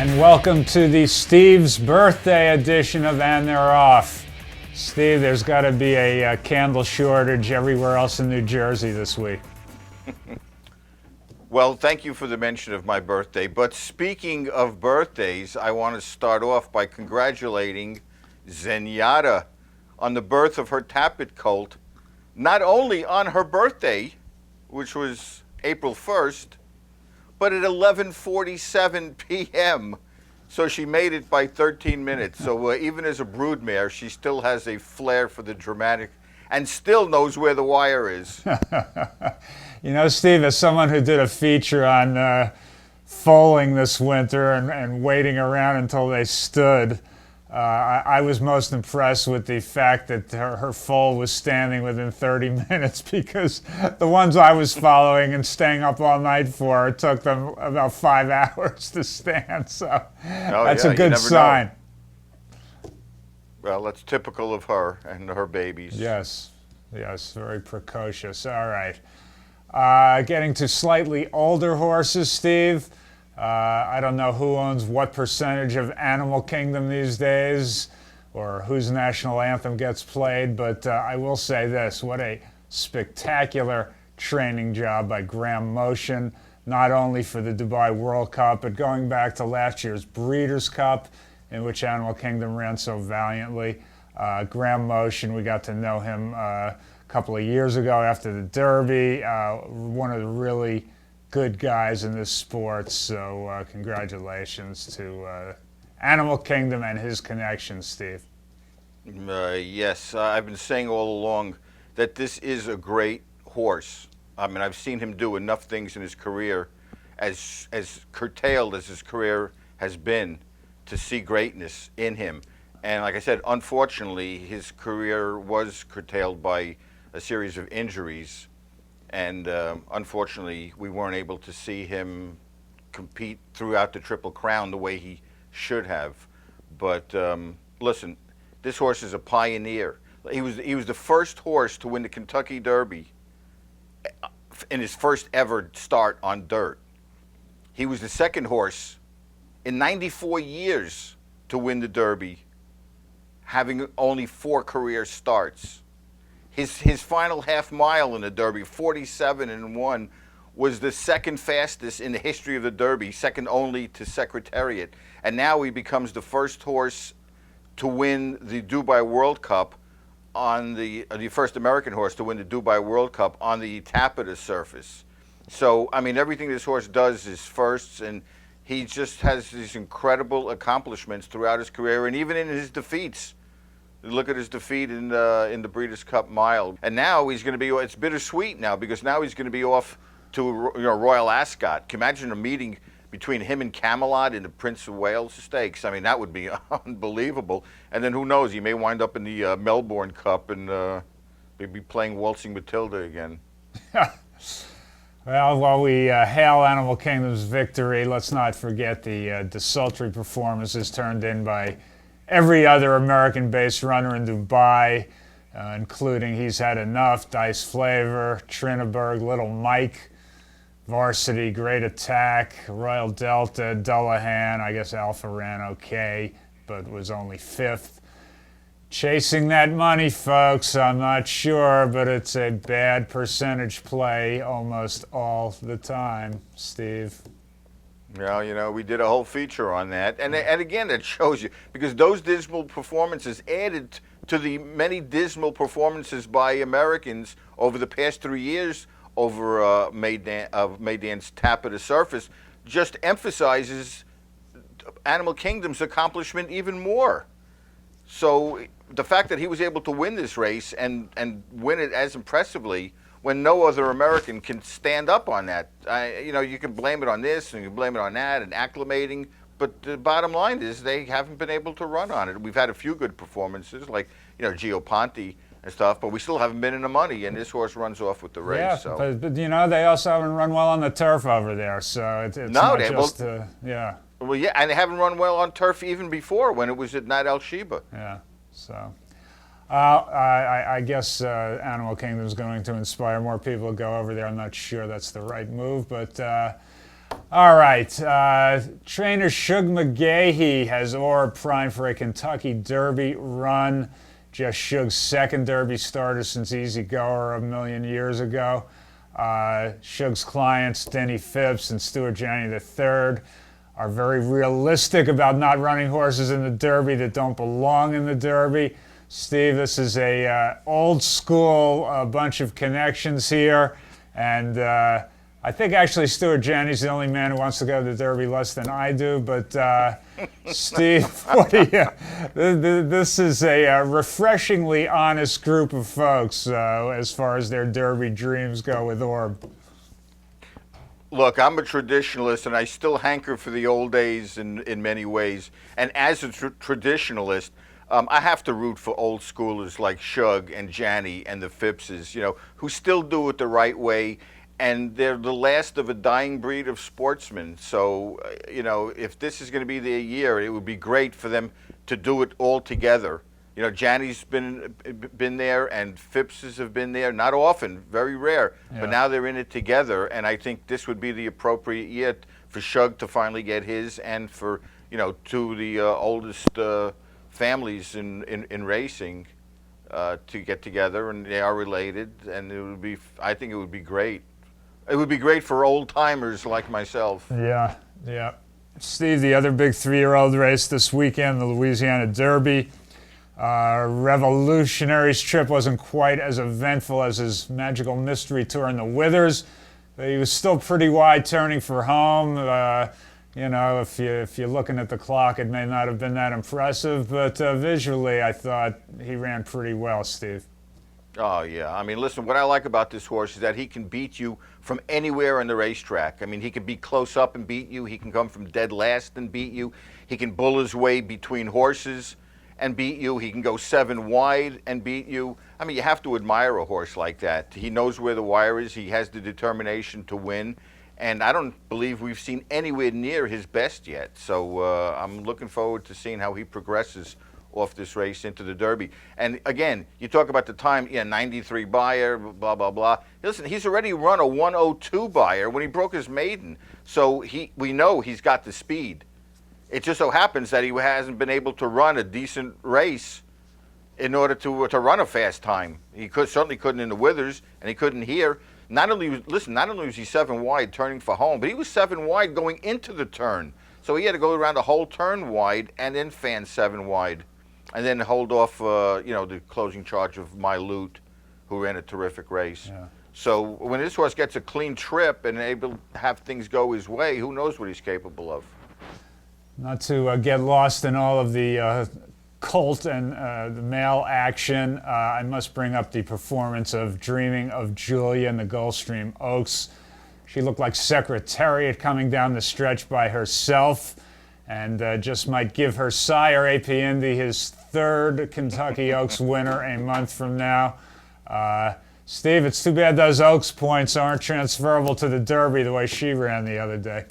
And welcome to the Steve's birthday edition of And They're Off. Steve, there's got to be a candle shortage everywhere else in New Jersey this week. Well, thank you for the mention of my birthday. But speaking of birthdays, I want to start off by congratulating Zenyatta on the birth of her Tappet colt, not only on her birthday, which was April 1st, but at 11:47 p.m. So she made it by 13 minutes. So even as a broodmare, she still has a flair for the dramatic and still knows where the wire is. You know, Steve, as someone who did a feature on foaling this winter and waiting around until they stood, I was most impressed with the fact that her foal was standing within 30 minutes, because the ones I was following and staying up all night for, it took them about 5 hours to stand. So that's a good sign. Know. Well, that's typical of her and her babies. Yes, very precocious. All right. Getting to slightly older horses, Steve. I don't know who owns what percentage of Animal Kingdom these days or whose national anthem gets played, but I will say this: what a spectacular training job by Graham Motion, not only for the Dubai World Cup, but going back to last year's Breeders' Cup, in which Animal Kingdom ran so valiantly. Graham Motion, we got to know him a couple of years ago after the Derby, one of the really good guys in this sport, so congratulations to Animal Kingdom and his connections, Steve. Yes, I've been saying all along that this is a great horse. I mean, I've seen him do enough things in his career, as curtailed as his career has been, to see greatness in him. And like I said, unfortunately, his career was curtailed by a series of injuries. And unfortunately, we weren't able to see him compete throughout the Triple Crown the way he should have. But listen, this horse is a pioneer. He was the first horse to win the Kentucky Derby in his first ever start on dirt. He was the second horse in 94 years to win the Derby, having only 4 career starts. His final half mile in the Derby, 47-1, was the second fastest in the history of the Derby, second only to Secretariat. And now he becomes the first horse to win the Dubai World Cup on the first American horse to win the Dubai World Cup on the tapetum surface. So, I mean, everything this horse does is firsts, and he just has these incredible accomplishments throughout his career, and even in his defeats. Look at his defeat in the Breeders' Cup Mile, and now he's going to be. It's bittersweet now, because now he's going to be off to Royal Ascot. Can you imagine a meeting between him and Camelot in the Prince of Wales Stakes? I mean, that would be unbelievable. And then who knows? He may wind up in the Melbourne Cup and maybe playing Waltzing Matilda again. Well, while we hail Animal Kingdom's victory, let's not forget the desultory performances turned in by every other American-based runner in Dubai, including He's Had Enough, Dice Flavor, Trinaberg, Little Mike, Varsity, Great Attack, Royal Delta, Dullahan. I guess Alpha ran okay, but was only 5th. Chasing that money, folks, I'm not sure, but it's a bad percentage play almost all the time, Steve. Well, we did a whole feature on that. And again, it shows you, because those dismal performances added to the many dismal performances by Americans over the past 3 years over Meydan's tapetum surface, just emphasizes Animal Kingdom's accomplishment even more. So the fact that he was able to win this race and win it as impressively when no other American can stand up on that. You can blame it on this and you can blame it on that and acclimating, but the bottom line is they haven't been able to run on it. We've had a few good performances like, Gio Ponte and stuff, but we still haven't been in the money, and this horse runs off with the race. Yeah, so. but they also haven't run well on the turf over there, so it's not just, yeah. Well, yeah, and they haven't run well on turf even before when it was at Nat El Sheba. Yeah, so. I guess Animal Kingdom is going to inspire more people to go over there. I'm not sure that's the right move, but All right. Trainer Shug McGahee has Orb primed for a Kentucky Derby run. Just Shug's second Derby starter since Easy Goer a million years ago. Shug's clients, Denny Phipps and Stuart Janney III, are very realistic about not running horses in the Derby that don't belong in the Derby. Steve, this is a old school bunch of connections here, and I think actually Stuart Janney's the only man who wants to go to the Derby less than I do. But Steve, what do you? This is a refreshingly honest group of folks as far as their Derby dreams go with Orb. Look, I'm a traditionalist, and I still hanker for the old days in many ways. And as a traditionalist, I have to root for old schoolers like Shug and Janney and the Phippses, who still do it the right way. And they're the last of a dying breed of sportsmen. So, if this is going to be their year, it would be great for them to do it all together. Janney's been there, and Phippses have been there. Not often, very rare, but now they're in it together. And I think this would be the appropriate year for Shug to finally get his, and for two of the oldest families in racing to get together, and they are related. And I think it would be great. It would be great for old timers like myself. Yeah. Steve, the other big 3-year-old race this weekend, the Louisiana Derby. Revolutionary's trip wasn't quite as eventful as his Magical Mystery Tour in the Withers, but he was still pretty wide turning for home. If you're looking at the clock, it may not have been that impressive, but visually I thought he ran pretty well, Steve. Oh, yeah. I mean, listen, what I like about this horse is that he can beat you from anywhere in the racetrack. I mean, he can be close up and beat you. He can come from dead last and beat you. He can bull his way between horses and beat you. He can go 7 wide and beat you. I mean, you have to admire a horse like that. He knows where the wire is. He has the determination to win. And I don't believe we've seen anywhere near his best yet. So I'm looking forward to seeing how he progresses off this race into the Derby. And again, you talk about the time, 93 Beyer, blah, blah, blah. Listen, he's already run a 102 Beyer when he broke his maiden. So we know he's got the speed. It just so happens that he hasn't been able to run a decent race in order to run a fast time. He certainly couldn't in the Withers, and he couldn't here. Not only was he 7 wide turning for home, but he was 7 wide going into the turn. So he had to go around the whole turn wide and then fan 7 wide. And then hold off, the closing charge of My Loot, who ran a terrific race. Yeah. So when this horse gets a clean trip and able to have things go his way, who knows what he's capable of. Not to get lost in all of the colt and the male action, I must bring up the performance of Dreaming of Julia in the Gulfstream Oaks. She looked like Secretariat coming down the stretch by herself, and just might give her sire, A.P. Indy, his 3rd Kentucky Oaks winner a month from now. Steve, it's too bad those Oaks points aren't transferable to the Derby the way she ran the other day.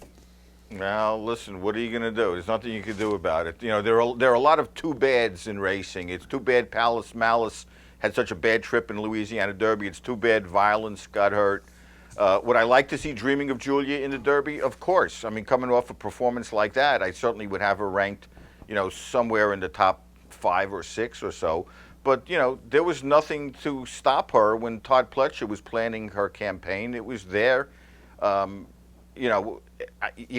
Well, listen, what are you going to do? There's nothing you can do about it. There are a lot of too bads in racing. It's too bad Palace Malice had such a bad trip in Louisiana Derby. It's too bad Violence got hurt. Would I like to see Dreaming of Julia in the Derby? Of course. I mean, coming off a performance like that, I certainly would have her ranked, somewhere in the top 5 or 6 or so. But, there was nothing to stop her when Todd Pletcher was planning her campaign. It was there. You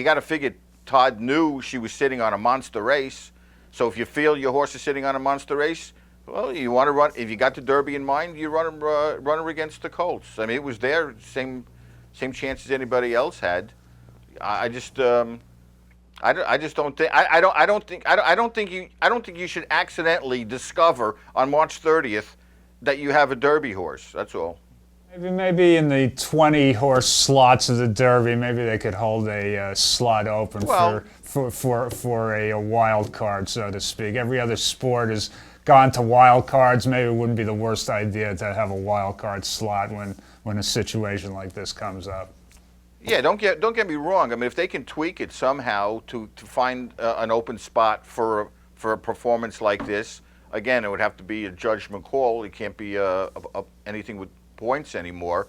got to figure Todd knew she was sitting on a monster race. So if you feel your horse is sitting on a monster race, well, you want to run. If you got the Derby in mind, you run her against the Colts. I mean, it was there, same chance as anybody else had. I just don't think you should accidentally discover on March 30th that you have a Derby horse. That's all. Maybe in the 20-horse slots of the Derby, maybe they could hold a slot open for a wild card, so to speak. Every other sport has gone to wild cards. Maybe it wouldn't be the worst idea to have a wild card slot when a situation like this comes up. Yeah, don't get me wrong. I mean, if they can tweak it somehow to find an open spot for a performance like this, again, it would have to be a judgment call. It can't be anything with points anymore.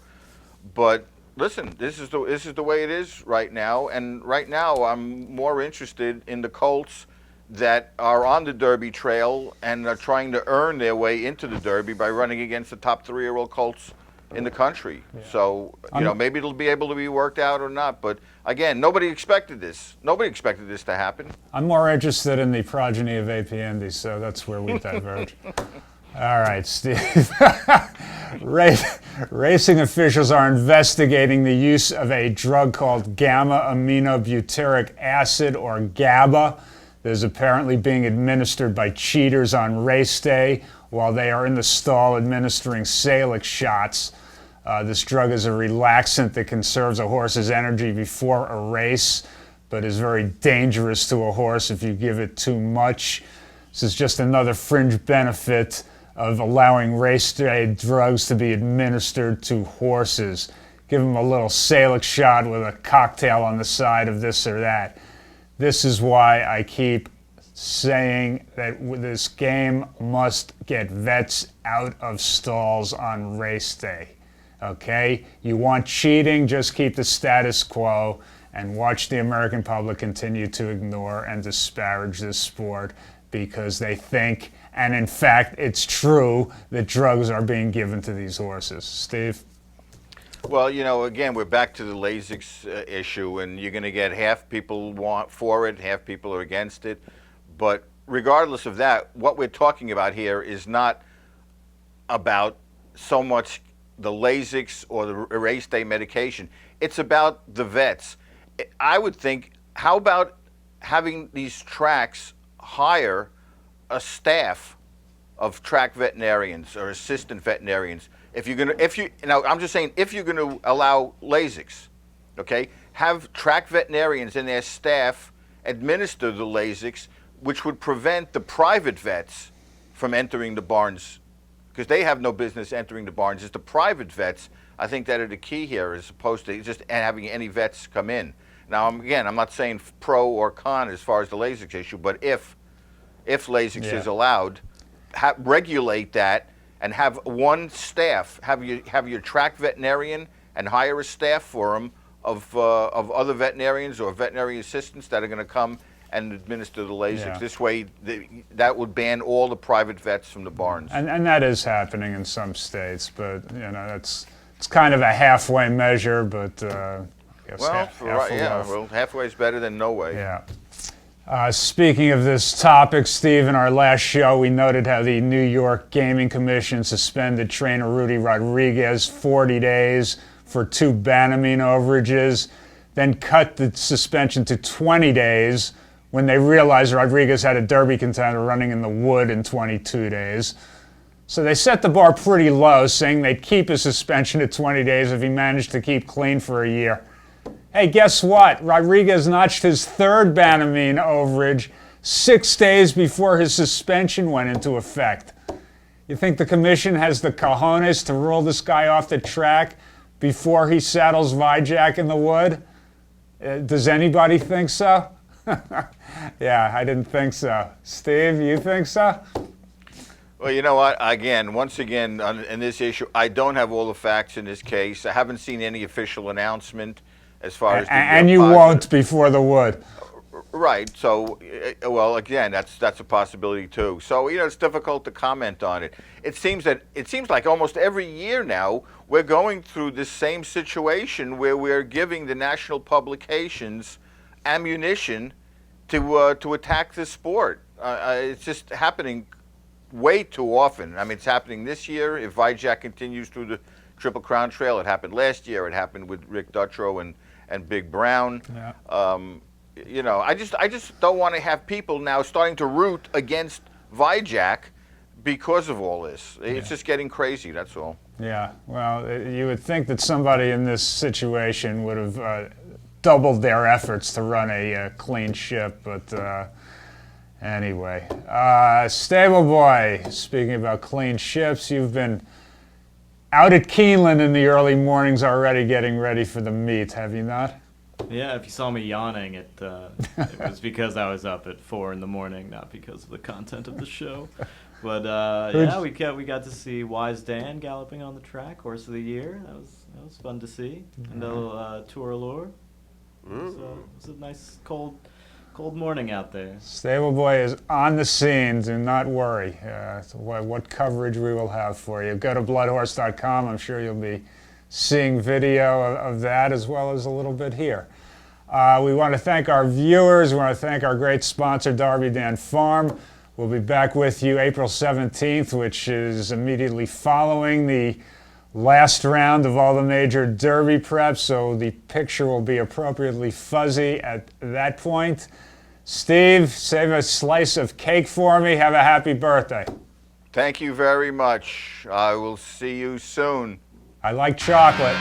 But listen, this is the way it is right now, and right now I'm more interested in the colts that are on the Derby trail and are trying to earn their way into the Derby by running against the top 3-year-old colts in the country. Yeah. So, maybe it'll be able to be worked out or not. But again, nobody expected this. Nobody expected this to happen. I'm more interested in the progeny of Apiendi, so that's where we diverge. All right, Steve. Racing officials are investigating the use of a drug called gamma-aminobutyric acid, or GABA, that is apparently being administered by cheaters on race day while they are in the stall administering Salix shots. This drug is a relaxant that conserves a horse's energy before a race, but is very dangerous to a horse if you give it too much. This is just another fringe benefit of allowing race day drugs to be administered to horses. Give them a little Salix shot with a cocktail on the side of this or that. This is why I keep saying that this game must get vets out of stalls on race day. Okay? You want cheating, just keep the status quo and watch the American public continue to ignore and disparage this sport because they think, and in fact it's true, that drugs are being given to these horses. Steve? Well, again, we're back to the Lasix issue, and you're going to get half people want for it, half people are against it. But regardless of that, what we're talking about here is not about so much the Lasix or the race day medication. It's about the vets. I would think, how about having these tracks hire a staff of track veterinarians or assistant veterinarians? I'm just saying, if you're gonna allow Lasix, okay, have track veterinarians and their staff administer the Lasix, which would prevent the private vets from entering the barns, because they have no business entering the barns. It's the private vets, I think, that are the key here, as opposed to just having any vets come in. Now, I'm not saying pro or con as far as the Lasix issue, but if Lasix is allowed, regulate that and have one staff, have your track veterinarian and hire a staff for them of other veterinarians or veterinary assistants that are going to come and administer the Lasix. Yeah. This way, that would ban all the private vets from the barns. And that is happening in some states, but it's kind of a halfway measure. But I guess halfway is better than no way. Yeah. Speaking of this topic, Steve, in our last show, we noted how the New York Gaming Commission suspended trainer Rudy Rodriguez 40 days for 2 Banamine overages, then cut the suspension to 20 days when they realized Rodriguez had a Derby contender running in the wood in 22 days. So they set the bar pretty low, saying they'd keep his suspension at 20 days if he managed to keep clean for a year. Hey, guess what? Rodriguez notched his 3rd Banamine overage 6 days before his suspension went into effect. You think the commission has the cojones to rule this guy off the track before he saddles Vijay in the wood? Does anybody think so? Yeah, I didn't think so. Steve, you think so? Well, you know what? Once again, in this issue, I don't have all the facts in this case. I haven't seen any official announcement as far as... And you won't before the wood. Right. So, well, again, that's a possibility too. So, it's difficult to comment on it. It seems like almost every year now we're going through this same situation where we're giving the national publications ammunition to attack the sport. It's just happening way too often. I mean, it's happening this year. If Vijay continues through the Triple Crown Trail, it happened last year. It happened with Rick Dutrow and Big Brown. Yeah. I just don't want to have people now starting to root against Vijay because of all this. It's just getting crazy, that's all. Yeah, well, you would think that somebody in this situation would have doubled their efforts to run a clean ship, but anyway. Stable Boy, speaking about clean ships, you've been out at Keeneland in the early mornings already getting ready for the meet, have you not? Yeah, if you saw me yawning, it was because I was up at 4 in the morning, not because of the content of the show. But yeah, we got to see Wise Dan galloping on the track, Horse of the Year. It was fun to see. And the Tour Allure. It was a nice cold morning out there. Stable Boy is on the scene. Do not worry. What coverage we will have for you. Go to bloodhorse.com. I'm sure you'll be seeing video of that as well as a little bit here. We want to thank our viewers. We want to thank our great sponsor, Darby Dan Farm. We'll be back with you April 17th, which is immediately following the last round of all the major Derby preps, so the picture will be appropriately fuzzy at that point. Steve, save a slice of cake for me. Have a happy birthday. Thank you very much. I will see you soon. I like chocolate.